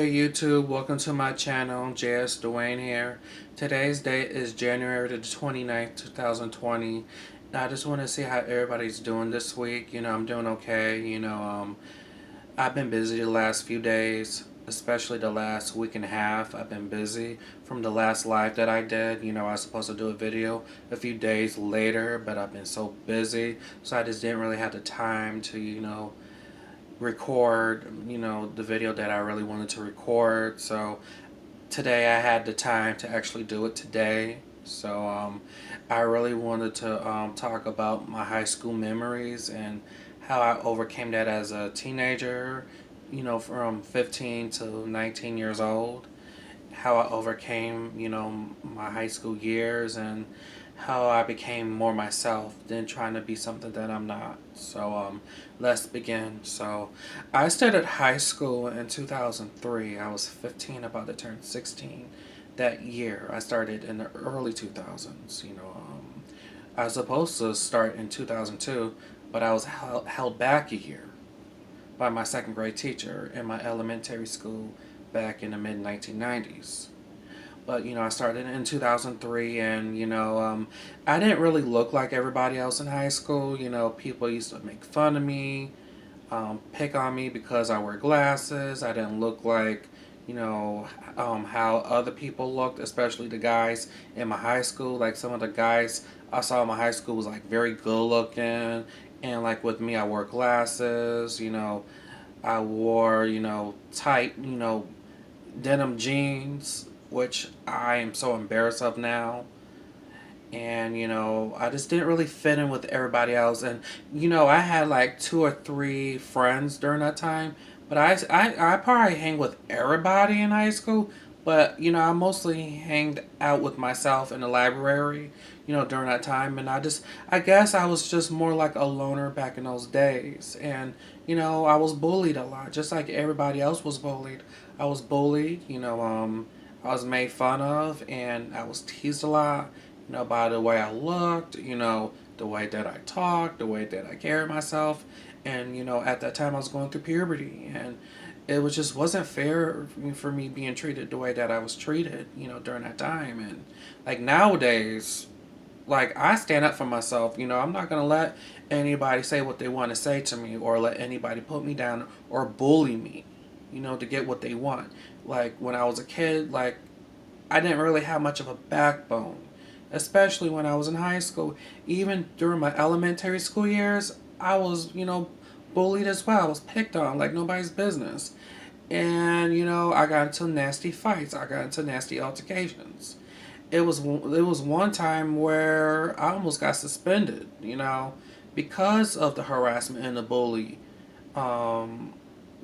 Hey YouTube, welcome to my channel, JS Dwayne here. Today's date is January the 29th, 2020. I just want to see how everybody's doing this week. I'm doing okay. I've been busy the last few days, especially the last week and a half. I've been busy from the last live that I did. I was supposed to do a video a few days later, but I've been so busy, so I just didn't really have the time to, record, the video that I really wanted to record. So today I had the time to actually do it today. So I really wanted to talk about my high school memories and how I overcame that as a teenager, from 15 to 19 years old, how I overcame, my high school years, and how I became more myself than trying to be something that I'm not. So let's begin. So I started high school in 2003. I was 15, about to turn 16 that year. I started in the early 2000s. I was supposed to start in 2002, but I was held back a year by my second grade teacher in my elementary school back in the mid 1990s. But I started in 2003, and I didn't really look like everybody else in high school. People used to make fun of me, pick on me because I wear glasses. I didn't look like how other people looked, especially the guys in my high school. Like, some of the guys I saw in my high school was like very good looking, and like with me, I wore glasses. I wore tight denim jeans, which I am so embarrassed of now. And I just didn't really fit in with everybody else. And I had like two or three friends during that time, but I probably hang with everybody in high school. But I mostly hanged out with myself in the library, during that time. And I guess I was just more like a loner back in those days. And I was bullied a lot, just like everybody else was bullied. I was bullied. I was made fun of, and I was teased a lot, by the way I looked, the way that I talked, the way that I carried myself. And, at that time I was going through puberty, and it was just wasn't fair for me being treated the way that I was treated, during that time. And like nowadays, like, I stand up for myself. I'm not going to let anybody say what they want to say to me, or let anybody put me down or bully me, to get what they want. Like, when I was a kid, like, I didn't really have much of a backbone, especially when I was in high school. Even during my elementary school years, I was, bullied as well. I was picked on like nobody's business. And, I got into nasty fights. I got into nasty altercations. It was one time where I almost got suspended, because of the harassment and um,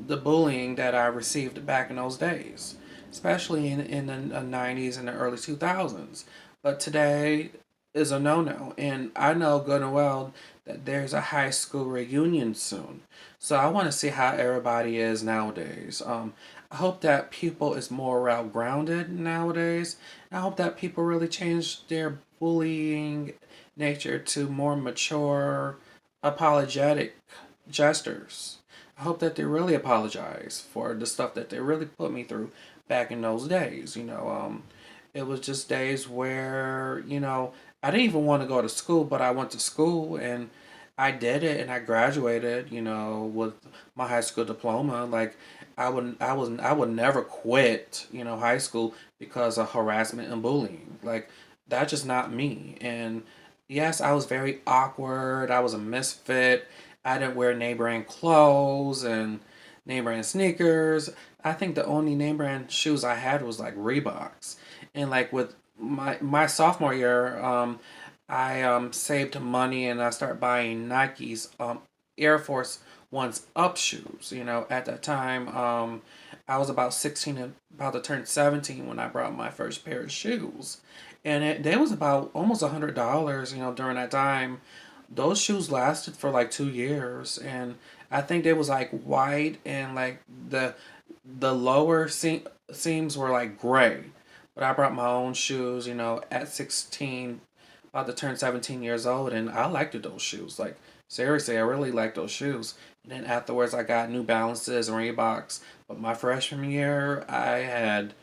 the bullying that I received back in those days, especially in the 90s and the early 2000s. But today is a no-no, and I know good and well that there's a high school reunion soon. So I want to see how everybody is nowadays. I hope that people is more well grounded nowadays. I hope that people really change their bullying nature to more mature, apologetic gestures. I hope that they really apologize for the stuff that they really put me through back in those days. It was just days where, I didn't even want to go to school, but I went to school, and I did it, and I graduated, with my high school diploma. Like, I would never quit, high school because of harassment and bullying. Like, that's just not me. And yes, I was very awkward. I was a misfit. I didn't wear name brand clothes and name brand sneakers. I think the only name brand shoes I had was like Reeboks. And like with my sophomore year, I saved money, and I started buying Nike's Air Force One's up shoes. At that time, I was about 16 and about to turn 17 when I brought my first pair of shoes. And they was about almost $100, during that time. Those shoes lasted for like 2 years, and I think they was like white, and like the lower seams were like gray. But I brought my own shoes, at 16, about to turn 17 years old, and I liked those shoes. Like, seriously, I really liked those shoes. And then afterwards, I got New Balances and Reeboks. But my freshman year, I had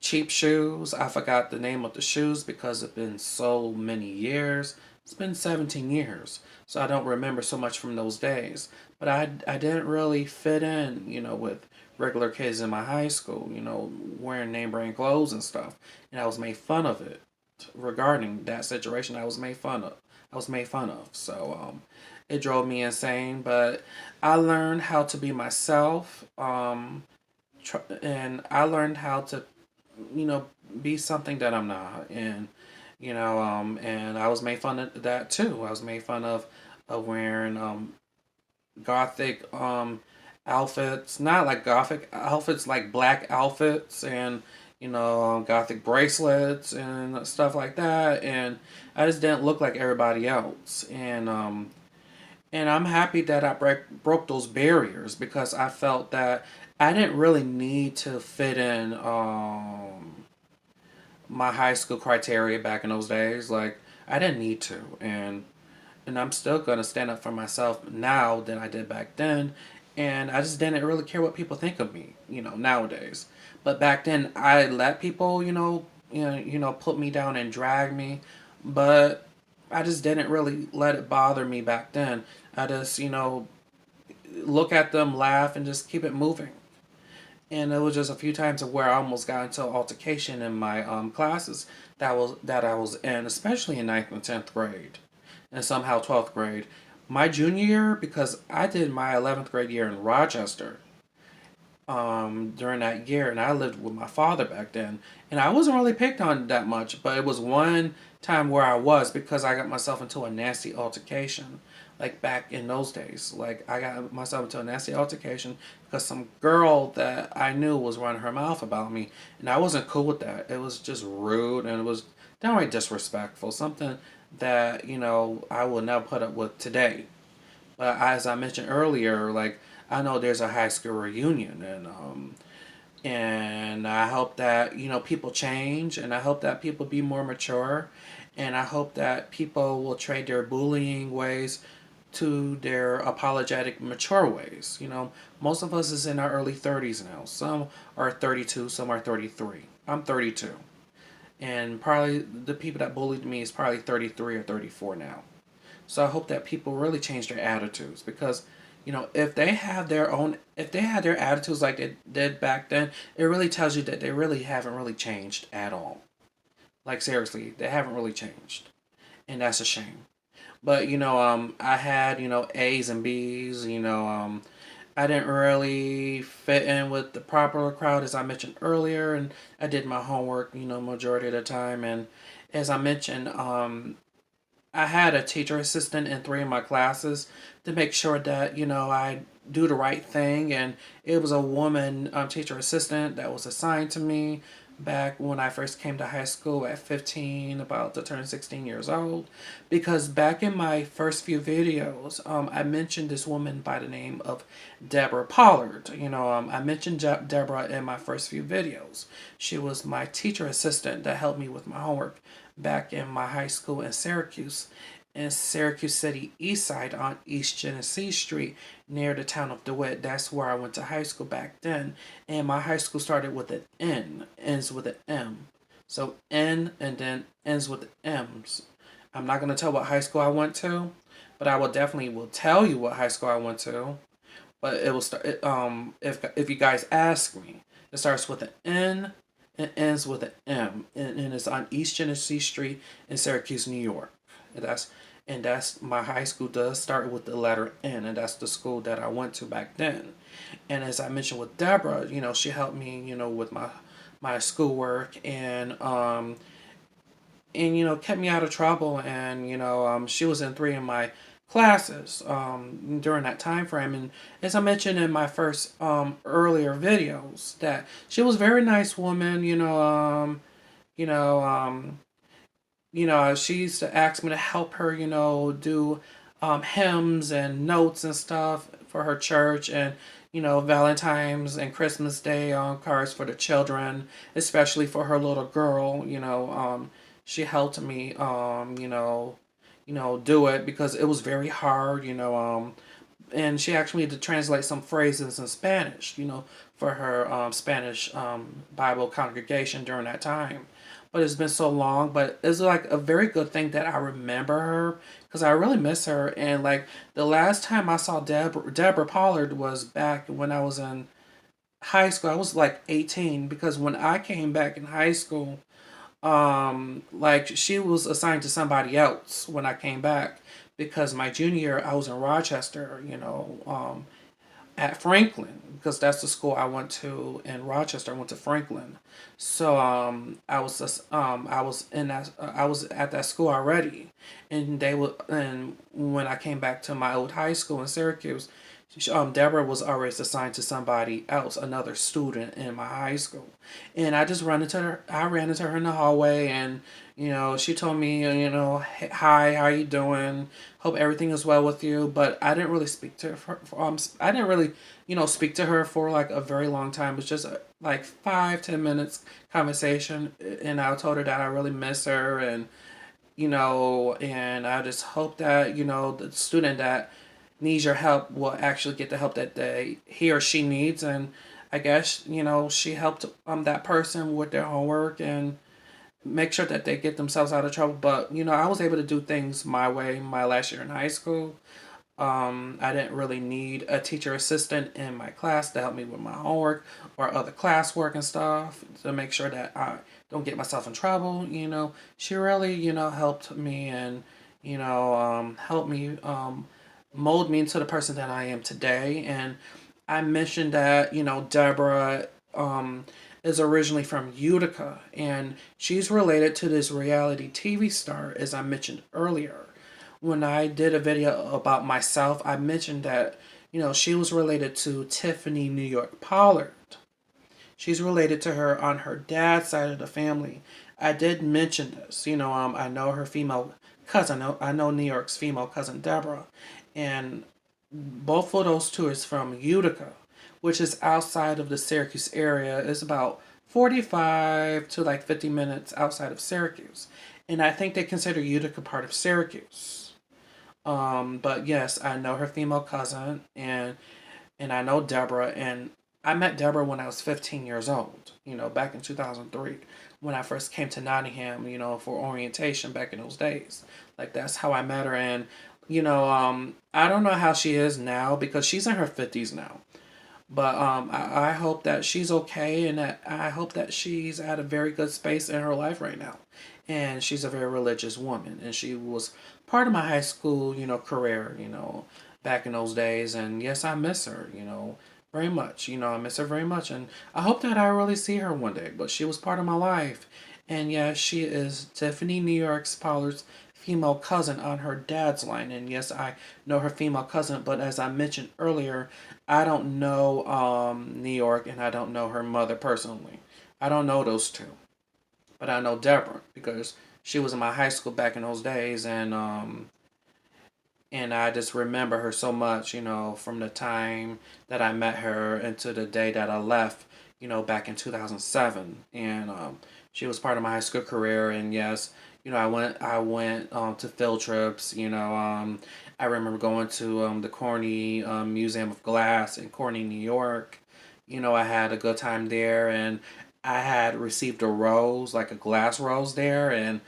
cheap shoes. I forgot the name of the shoes because it's been so many years. It's been 17 years, so I don't remember so much from those days. But I didn't really fit in, with regular kids in my high school, wearing name brand clothes and stuff. And I was made fun of it regarding that situation. I was made fun of. So it drove me insane. But I learned how to be myself. And I learned how to you know, be something that I'm not. And I was made fun of that too. I was made fun of wearing gothic outfits, not like gothic outfits, like black outfits and gothic bracelets and stuff like that. And I just didn't look like everybody else. And I'm happy that I broke those barriers because I felt that I didn't really need to fit in my high school criteria back in those days. Like, I didn't need to, and I'm still gonna stand up for myself now than I did back then. And I just didn't really care what people think of me, nowadays. But back then, I let people, put me down and drag me, but I just didn't really let it bother me back then. I just, look at them, laugh, and just keep it moving. And it was just a few times where I almost got into an altercation in my classes that I was in, especially in ninth and 10th grade, and somehow 12th grade. My junior year, because I did my 11th grade year in Rochester during that year, and I lived with my father back then, and I wasn't really picked on that much, but it was one time where I was because I got myself into a nasty altercation. Like back in those days, like I got myself into a nasty altercation because some girl that I knew was running her mouth about me, and I wasn't cool with that. It was just rude and it was downright disrespectful. Something that I will never put up with today. But as I mentioned earlier, like I know there's a high school reunion, and I hope that people change, and I hope that people be more mature, and I hope that people will trade their bullying ways to their apologetic mature ways. Most of us is in our early 30s now. Some are 32, some are 33. I'm 32. And probably the people that bullied me is probably 33 or 34 now. So I hope that people really change their attitudes because if they had their attitudes like they did back then, it really tells you that they really haven't really changed at all. Like seriously, they haven't really changed. And that's a shame. But I had A's and B's. I didn't really fit in with the proper crowd as I mentioned earlier, and I did my homework majority of the time. And as I mentioned, I had a teacher assistant in three of my classes to make sure that I do the right thing, and it was a woman teacher assistant that was assigned to me back when I first came to high school at 15, about to turn 16 years old. Because back in my first few videos, I mentioned this woman by the name of Deborah Pollard. I mentioned Deborah in my first few videos. She was my teacher assistant that helped me with my homework back in my high school in Syracuse City East Side on East Genesee Street near the town of DeWitt. That's where I went to high school back then. And my high school started with an N, ends with an M. So N and then ends with M's. I'm not going to tell what high school I went to, but I will definitely will tell you what high school I went to. But it will start if you guys ask me. It starts with an N and ends with an M, and it's on East Genesee Street in Syracuse, New York. And that's my high school does start with the letter N, and that's the school that I went to back then. And as I mentioned with Deborah, she helped me, with my schoolwork and kept me out of trouble. And she was in three of my classes during that time frame. And as I mentioned in my first earlier videos, that she was a very nice woman. You know um, she used to ask me to help her, do hymns and notes and stuff for her church, and Valentine's and Christmas Day cards for the children, especially for her little girl. she helped me, do it because it was very hard, and she asked me to translate some phrases in Spanish, for her Spanish Bible congregation during that time. But it's been so long, but it's like a very good thing that I remember her because I really miss her. And like the last time I saw Deborah Pollard was back when I was in high school. I was like 18 because when I came back in high school, like she was assigned to somebody else when I came back because my junior year I was in Rochester, at Franklin because that's the school I went to in Rochester. I went to Franklin, so I was in that I was at that school already, and when I came back to my old high school in Syracuse, Deborah was always assigned to somebody else, another student in my high school, and I just run into her. I ran into her in the hallway, and she told me, "Hey, hi, how you doing? Hope everything is well with you." But I didn't really speak to her. I didn't really, speak to her for like a very long time. It was just like 5-10 minutes conversation, and I told her that I really miss her, and I just hope that the student that needs your help will actually get the help that he or she needs. And I guess she helped that person with their homework and make sure that they get themselves out of trouble. But I was able to do things my way my last year in high school. I didn't really need a teacher assistant in my class to help me with my homework or other classwork and stuff to make sure that I don't get myself in trouble. She really helped me and helped me mold me into the person that I am today. And I mentioned that Deborah is originally from Utica, and she's related to this reality TV star, as I mentioned earlier. When I did a video about myself, I mentioned that she was related to Tiffany New York Pollard. She's related to her on her dad's side of the family. I did mention this. I know her female cousin. I know New York's female cousin Deborah, and both of those two is from Utica, which is outside of the Syracuse area. It's about 45 to like 50 minutes outside of Syracuse, and I think they consider Utica part of Syracuse. But yes, I know her female cousin, and I know Deborah, and I met Deborah when I was 15 years old, back in 2003, when I first came to Nottingham, for orientation back in those days. Like, that's how I met her, and, I don't know how she is now because she's in her 50s now. But I hope that she's okay, and that I hope that she's at a very good space in her life right now. And she's a very religious woman, and she was part of my high school, career, back in those days. And yes, I miss her, very much. I miss her very much, and I hope that I really see her one day. But she was part of my life, and yes, she is Tiffany New York's Pollard's female cousin on her dad's line. And yes, I know her female cousin, but as I mentioned earlier, I don't know New York, and I don't know her mother personally. I don't know those two, but I know Deborah because she was in my high school back in those days, and I just remember her so much, from the time that I met her into the day that I left, back in 2007. And she was part of my high school career. And yes, I went to field trips. I remember going to the Corny Museum of Glass in Corny, New York. I had a good time there, and I had received a rose, like a glass rose there, and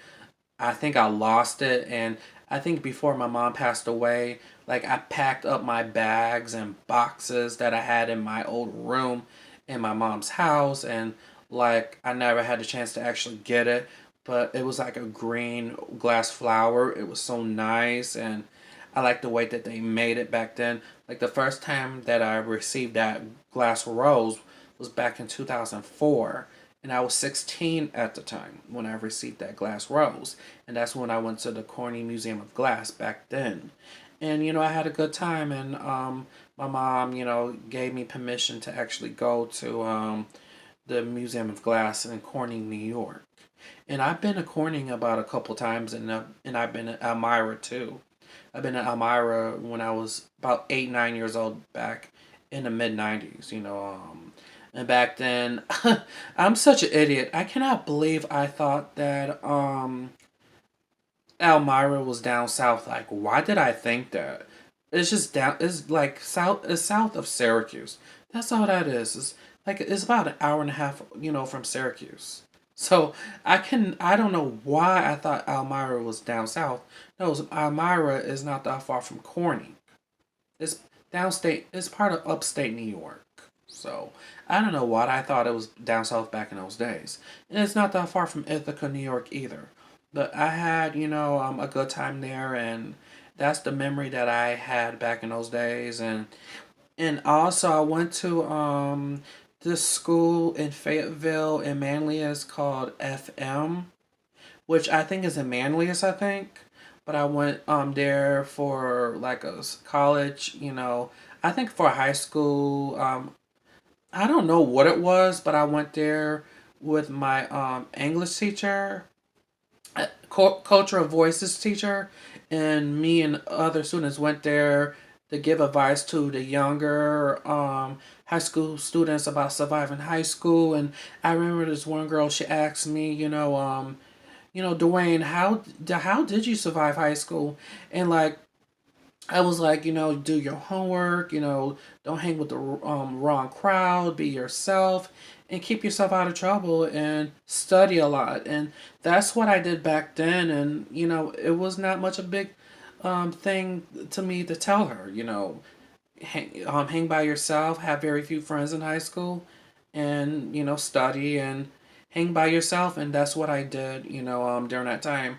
I think I lost it. And I think before my mom passed away, like I packed up my bags and boxes that I had in my old room in my mom's house, and like I never had the chance to actually get it, but it was like a green glass flower. It was so nice, and I like the way that they made it back then. Like the first time that I received that glass rose was back in 2004, and I was 16 at the time when I received that glass rose. And that's when I went to the Corny Museum of Glass back then. And, I had a good time, and my mom, gave me permission to actually go to the Museum of Glass in Corning, New York. And I've been to Corning about a couple times, and I've been to Elmira too. I've been to Elmira when I was about 8, 9 years old back in the mid 90s. And back then, I'm such an idiot. I cannot believe I thought that Elmira was down south. Like, why did I think that? It's just down. It's like south. It's south of Syracuse. That's all that is. It's like it's about an hour and a half, from Syracuse. So I don't know why I thought Elmira was down south. No, Elmira is not that far from Corning. It's downstate. It's part of upstate New York. So I don't know what I thought it was down south back in those days, and it's not that far from Ithaca, New York either. But I had a good time there, and that's the memory that I had back in those days, and also I went to this school in Fayetteville in Manlius called FM, which I think is in Manlius, I think. But I went there for like a college, I think for high school. I don't know what it was, but I went there with my English teacher, cultural voices teacher, and me and other students went there to give advice to the younger high school students about surviving high school. And I remember this one girl. She asked me, Dwayne, how did you survive high school? And like I was like, do your homework, don't hang with the wrong crowd, be yourself, and keep yourself out of trouble and study a lot. And that's what I did back then. And, it was not much a big thing to me to tell her, hang by yourself, have very few friends in high school, and, study and hang by yourself. And that's what I did, during that time.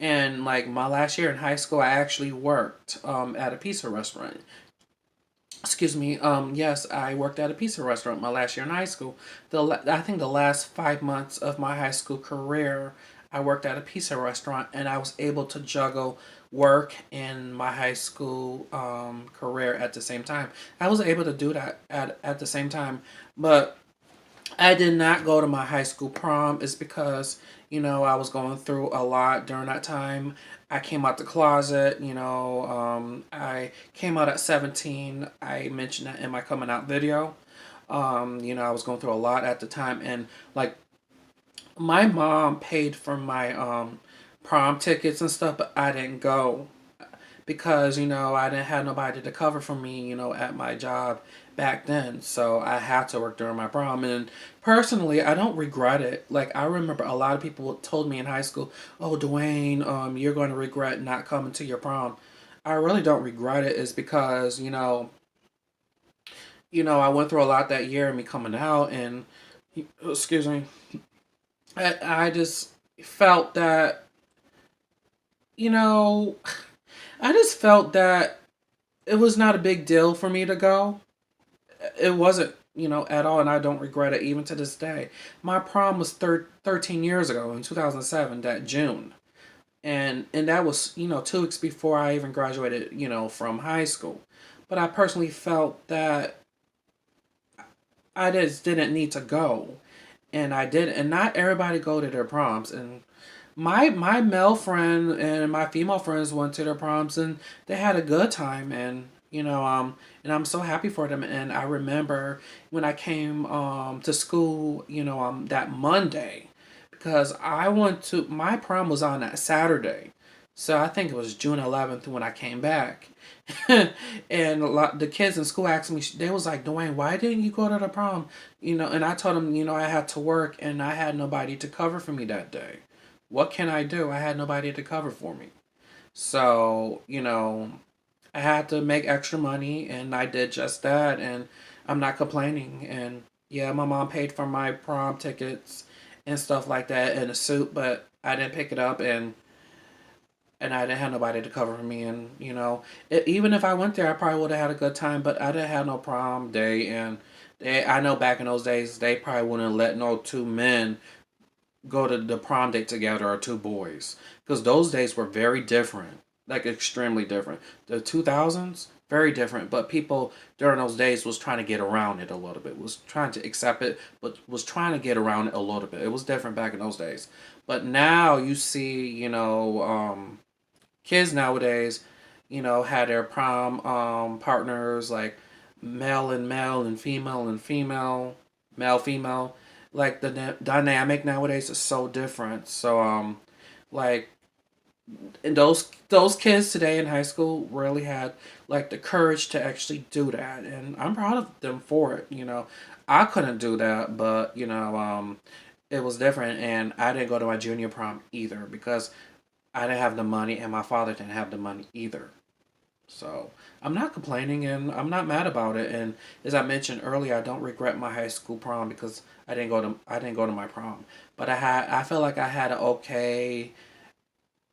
And like my last year in high school, I actually worked at a pizza restaurant. Excuse me. Yes, I worked at a pizza restaurant my last year in high school. I think the last 5 months of my high school career, I worked at a pizza restaurant, and I was able to juggle work and my high school career at the same time. I was able to do that at the same time, but I did not go to my high school prom. Is because, I was going through a lot during that time. I came out the closet, I came out at 17. I mentioned that in my coming out video. I was going through a lot at the time, and like my mom paid for my prom tickets and stuff, but I didn't go because I didn't have nobody to cover for me, at my job back then. So I had to work during my prom, and personally, I don't regret it. Like I remember a lot of people told me in high school, "Oh, Dwayne, you're going to regret not coming to your prom." I really don't regret it. Is because I went through a lot that year and me coming out, and excuse me, I just felt that you know I just felt that it was not a big deal for me to go. It wasn't, at all, and I don't regret it even to this day. My prom was 13 years ago in 2007, that June. And that was, 2 weeks before I even graduated, from high school. But I personally felt that I just didn't need to go. And I did, and not everybody go to their proms. And my male friend and my female friends went to their proms, and they had a good time. And I'm so happy for them. And I remember when I came to school, that Monday, because I went to my prom was on that Saturday. So I think it was June 11th when I came back. And the kids in school asked me, they was like, Dwayne, why didn't you go to the prom? And I told them, I had to work and I had nobody to cover for me that day. What can I do? I had nobody to cover for me. So, I had to make extra money, and I did just that, and I'm not complaining. And yeah, my mom paid for my prom tickets and stuff like that and a suit, but I didn't pick it up, and I didn't have nobody to cover for me. And even if I went there, I probably would have had a good time, but I didn't have no prom day, and I know back in those days they probably wouldn't let no two men go to the prom date together or two boys, because those days were very different, like extremely different. The 2000s, very different, but people during those days was trying to get around it a little bit, was trying to accept it, but was trying to get around it a little bit. It was different back in those days. But now you see, kids nowadays, had their prom partners like male and female and female. male female, like the dynamic nowadays is so different. So like, and those kids today in high school really had like the courage to actually do that, and I'm proud of them for it. I couldn't do that, but it was different, and I didn't go to my junior prom either because I didn't have the money, and my father didn't have the money either. So I'm not complaining, and I'm not mad about it. And as I mentioned earlier, I don't regret my high school prom because I didn't go to my prom, but I felt like I had an okay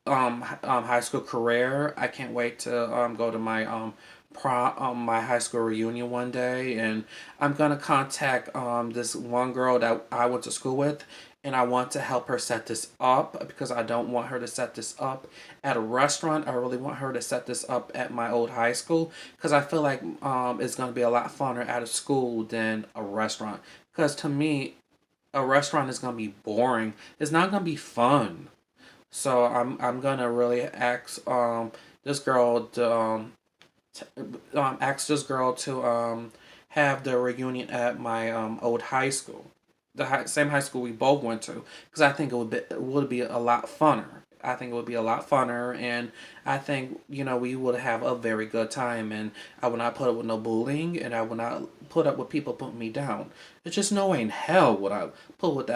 high school career. I can't wait to go to my prom my high school reunion one day, and I'm gonna contact this one girl that I went to school with, and I want to help her set this up because I don't want her to set this up at a restaurant. I really want her to set this up at my old high school because I feel like it's gonna be a lot funner at a school than a restaurant. Because to me, a restaurant is gonna be boring. It's not gonna be fun. So I'm gonna really ask this girl to t- ask this girl to have the reunion at my old high school, same high school we both went to, because I think it would be a lot funner. I think it would be a lot funner, and I think we would have a very good time, and I would not put up with no bullying, and I would not put up with people putting me down. It's just no way in hell would I put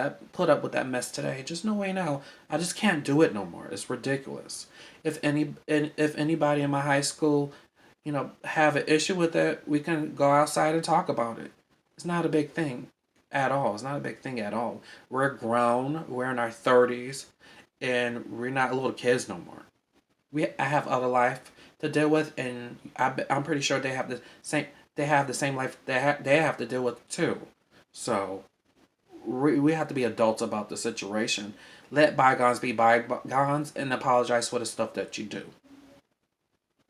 up with that mess today. Just no way now. I just can't do it no more. It's ridiculous. If anybody in my high school have an issue with it, we can go outside and talk about it. It's not a big thing at all. It's not a big thing at all. We're grown. We're in our 30s, and we're not little kids no more. I have other life to deal with, and I'm pretty sure they have the same. They have the same life they have to deal with too. So we have to be adults about the situation. Let bygones be bygones, and apologize for the stuff that you do.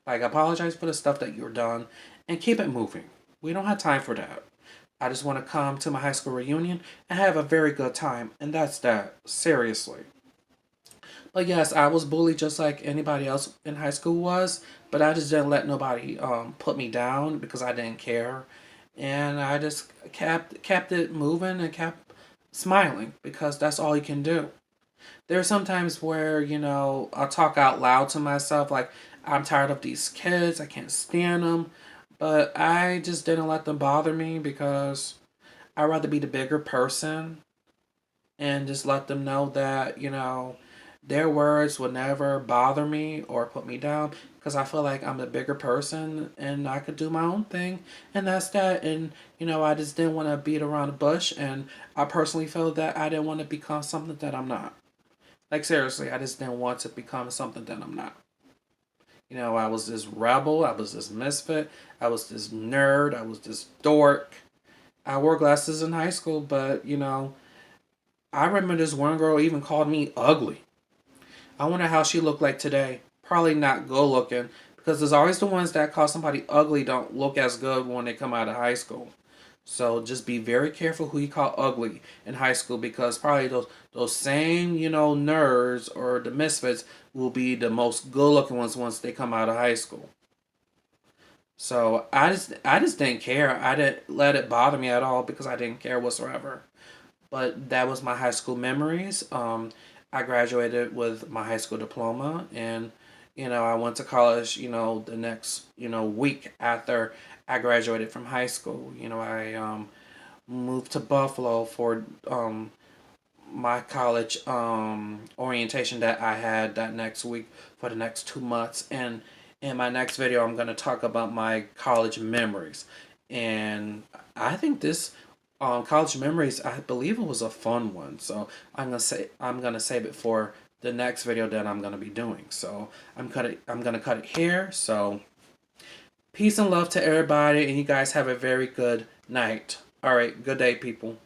Like, apologize for the stuff that you're done and keep it moving. We don't have time for that. I just want to come to my high school reunion and have a very good time, and that's that. Seriously. But yes, I was bullied just like anybody else in high school was, but I just didn't let nobody put me down because I didn't care, and I just kept it moving and kept smiling because that's all you can do. There are some times where, I'll talk out loud to myself, like, I'm tired of these kids, I can't stand them. But I just didn't let them bother me because I'd rather be the bigger person and just let them know that, their words would never bother me or put me down because I feel like I'm a bigger person and I could do my own thing. And that's that. And, I just didn't want to beat around the bush. And I personally felt that I didn't want to become something that I'm not. Like, seriously, I just didn't want to become something that I'm not. I was this rebel, I was this misfit, I was this nerd, I was this dork. I wore glasses in high school, but, I remember this one girl even called me ugly. I wonder how she looked like today. Probably not good looking, because there's always the ones that call somebody ugly don't look as good when they come out of high school. So just be very careful who you call ugly in high school because probably those same nerds or the misfits will be the most good looking ones once they come out of high school. So I just didn't care. I didn't let it bother me at all because I didn't care whatsoever. But that was my high school memories. I graduated with my high school diploma, and I went to college. The next week after I graduated from high school. I moved to Buffalo for my college orientation that I had that next week for the next 2 months. And in my next video, I'm going to talk about my college memories. And I think this college memories, I believe it was a fun one. So I'm gonna save it for the next video that I'm gonna be doing. So I'm gonna cut it here. So peace and love to everybody, and you guys have a very good night. All right, good day, people.